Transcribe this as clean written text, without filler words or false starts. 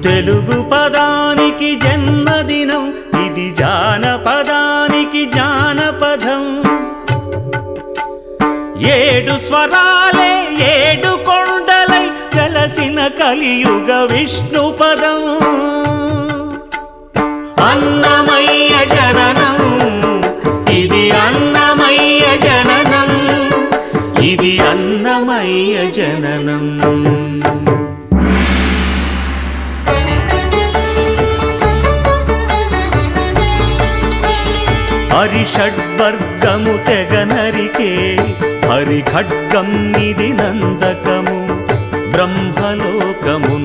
తెలుగు పదానికి జన్మదినం, ఇది జానపదానికి జానపదం. ఏడు స్వరాలే ఏడు కొండలై కలసిన కలియుగ విష్ణు పదం. అన్నమయ్య జననం, ఇది అన్నమయ్య జననం, ఇది అన్నమయ్య జననం. హరిషడ్వర్గము తెగనరికే హరి ఖడ్గం ఇది నందకము. బ్రహ్మలోకము